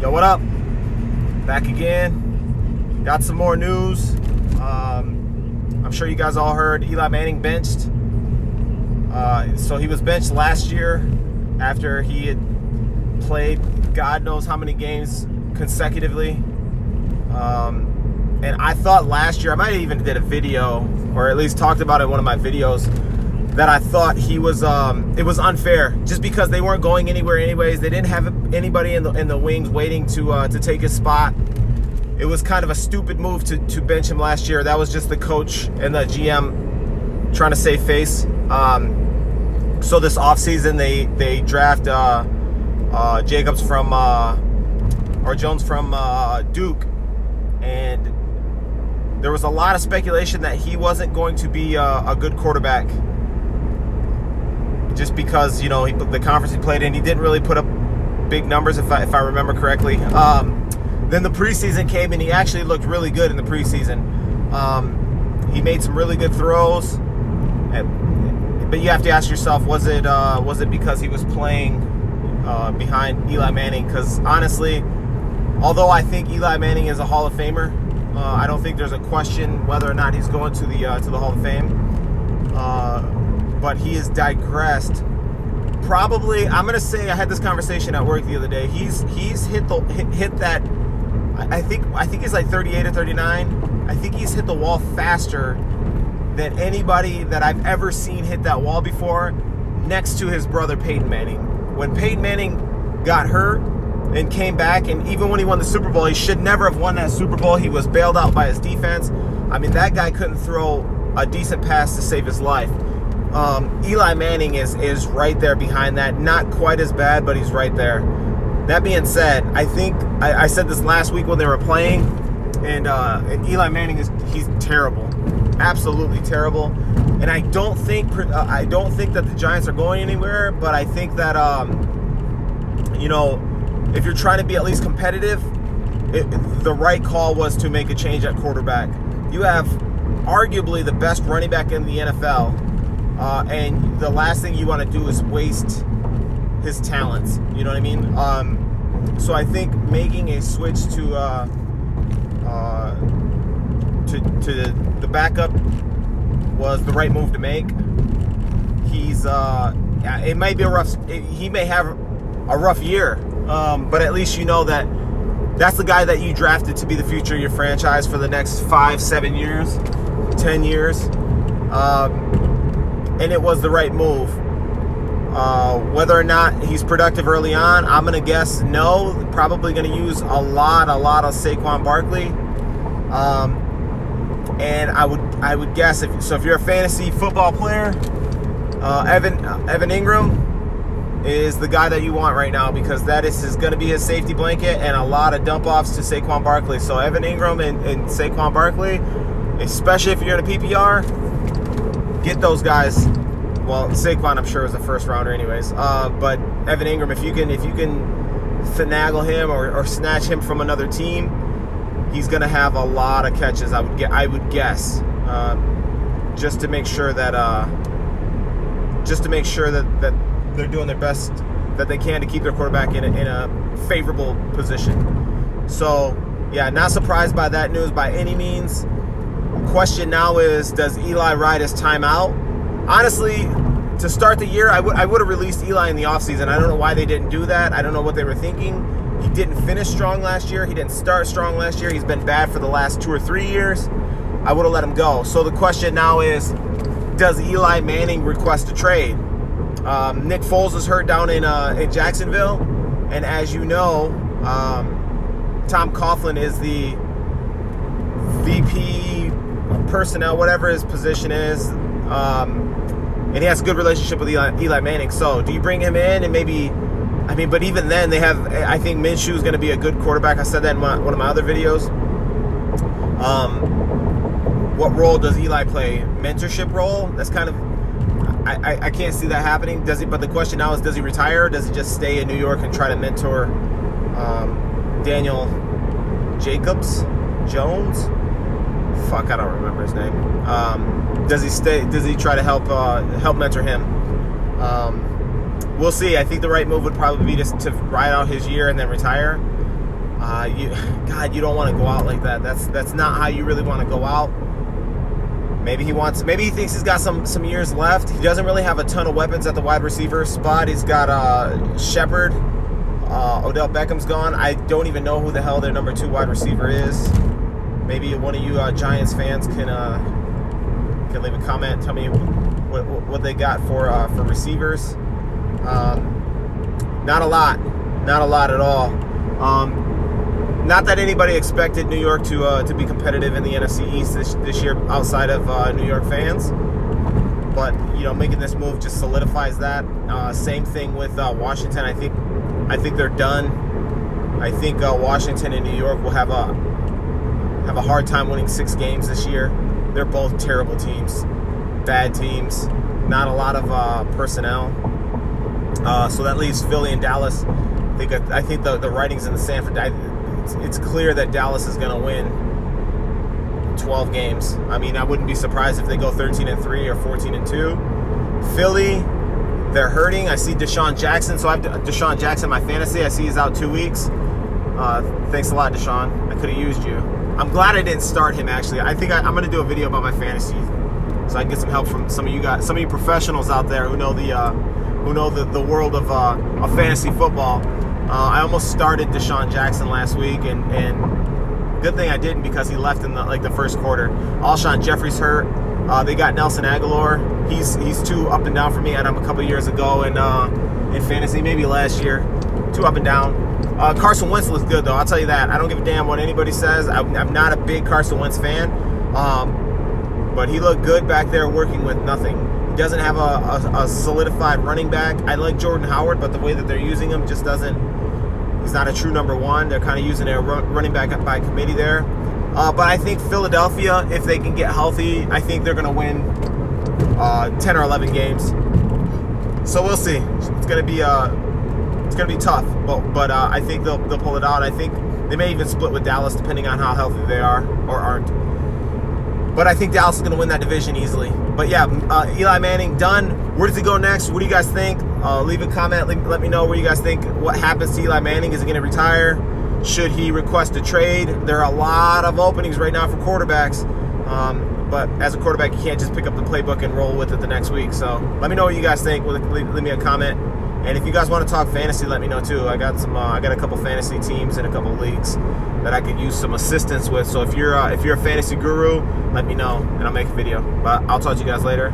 Yo, what up? Back again. Got some more news. I'm sure you guys all heard Eli Manning benched. So he was benched last year after he had played God knows how many games consecutively. And I thought last year, I might have even did a video, or at least talked about it in one of my videos, that I thought he was, it was unfair just because they weren't going anywhere anyways. They didn't have anybody in the wings waiting to take his spot. It was kind of a stupid move to bench him last year. That was just the coach and the GM trying to save face. So this offseason they draft Jacobs from or Jones from Duke, and there was a lot of speculation that he wasn't going to be a good quarterback. Just because, you know, the conference he played in, he didn't really put up big numbers, if I remember correctly. Then the preseason came, and he actually looked really good in the preseason. He made some really good throws, but you have to ask yourself, was it because he was playing behind Eli Manning? Because honestly, although I think Eli Manning is a Hall of Famer, I don't think there's a question whether or not he's going to the Hall of Fame. But he has digressed. Probably, I'm gonna say, I had this conversation at work the other day. He's hit that. I think he's like 38 or 39. I think he's hit the wall faster than anybody that I've ever seen hit that wall before, next to his brother Peyton Manning. When Peyton Manning got hurt and came back, and even when he won the Super Bowl, he should never have won that Super Bowl. He was bailed out by his defense. I mean, that guy couldn't throw a decent pass to save his life. Eli Manning is right there behind that. Not quite as bad, but he's right there. That being said, I think I said this last week when they were playing, and Eli Manning he's terrible, absolutely terrible. And I don't think that the Giants are going anywhere. But I think that you know, if you're trying to be at least competitive, the right call was to make a change at quarterback. You have arguably the best running back in the NFL. And the last thing you want to do is waste his talents. You know what I mean? So I think making a switch to the backup was the right move to make. It might be he may have a rough year, but at least you know that that's the guy that you drafted to be the future of your franchise for the next 5, 7 years, 10 years. And it was the right move. Whether or not he's productive early on, I'm going to guess no. Probably going to use a lot of Saquon Barkley. And I would guess, if you're a fantasy football player, Evan Ingram is the guy that you want right now, because that is going to be his safety blanket and a lot of dump-offs to Saquon Barkley. So Evan Ingram and Saquon Barkley, especially if you're in a PPR, get those guys. Well, Saquon, I'm sure, is a first rounder anyways. But Evan Ingram, if you can finagle him or snatch him from another team, he's going to have a lot of catches. I would guess, just to make sure that they're doing their best that they can to keep their quarterback in a favorable position. So yeah, not surprised by that news by any means. Question now is, does Eli ride his time out? Honestly, to start the year, I would have released Eli in the offseason. I don't know why they didn't do that. I don't know what they were thinking. He didn't finish strong last year. He didn't start strong last year. He's been bad for the last 2 or 3 years. I would have let him go. So the question now is, does Eli Manning request a trade? Nick Foles is hurt down in Jacksonville. And as you know, Tom Coughlin is the VP personnel, whatever his position is. And he has a good relationship with Eli Manning. So do you bring him in and maybe, but even then I think Minshew is going to be a good quarterback. I said that in one of my other videos. What role does Eli play? Mentorship role? That's kind of, I can't see that happening. But the question now is, does he retire, or does he just stay in New York and try to mentor Daniel Jones? Fuck, I don't remember his name. Does he stay? Does he try to help mentor him? We'll see. I think the right move would probably be just to ride out his year and then retire. God, you don't want to go out like that. That's not how you really want to go out. Maybe he thinks he's got some years left. He doesn't really have a ton of weapons at the wide receiver spot. He's got Shepard. Odell Beckham's gone. I don't even know who the hell their number 2 wide receiver is. Maybe one of you Giants fans can leave a comment. Tell me what they got for receivers. Not a lot at all. Not that anybody expected New York to be competitive in the NFC East this year outside of New York fans. But, making this move just solidifies that. Same thing with Washington. I think they're done. I think Washington and New York will have a hard time winning 6 games this year. They're both terrible teams, bad teams, not a lot of personnel. So that leaves Philly and Dallas. I think the writing's in the sand for it's clear that Dallas is going to win 12 games. I mean, I wouldn't be surprised if they go 13-3 or 14-2. Philly, they're hurting. I see Deshaun Jackson. So I have Deshaun Jackson in my fantasy. I see he's out 2 weeks. Thanks a lot, Deshaun. I could have used you. I'm glad I didn't start him, actually. I think I'm going to do a video about my fantasy so I can get some help from some of you guys, some of you professionals out there who know the world of fantasy football. I almost started Deshaun Jackson last week, and good thing I didn't because he left in the first quarter. Alshon Jeffrey's hurt. They got Nelson Aguilar. He's too up and down for me. I had him a couple years ago in fantasy, maybe last year. Too up and down. Carson Wentz looks good, though. I'll tell you that. I don't give a damn what anybody says. I'm not a big Carson Wentz fan, but he looked good back there working with nothing. He doesn't have a solidified running back. I like Jordan Howard, but the way that they're using him just doesn't. He's not a true number 1. They're kind of using their running back by committee there. But I think Philadelphia, if they can get healthy, I think they're going to win 10 or 11 games. So we'll see. It's going to be tough, but I think they'll pull it out. I think they may even split with Dallas depending on how healthy they are or aren't. But I think Dallas is going to win that division easily. But yeah, Eli Manning done. Where does he go next? What do you guys think? Leave a comment. Let me know where you guys think. What happens to Eli Manning? Is he going to retire? Should he request a trade? There are a lot of openings right now for quarterbacks. But as a quarterback, you can't just pick up the playbook and roll with it the next week. So let me know what you guys think. Leave me a comment. And if you guys want to talk fantasy, let me know too. I got a couple fantasy teams in a couple leagues that I could use some assistance with. So if you're a fantasy guru, let me know and I'll make a video. But I'll talk to you guys later.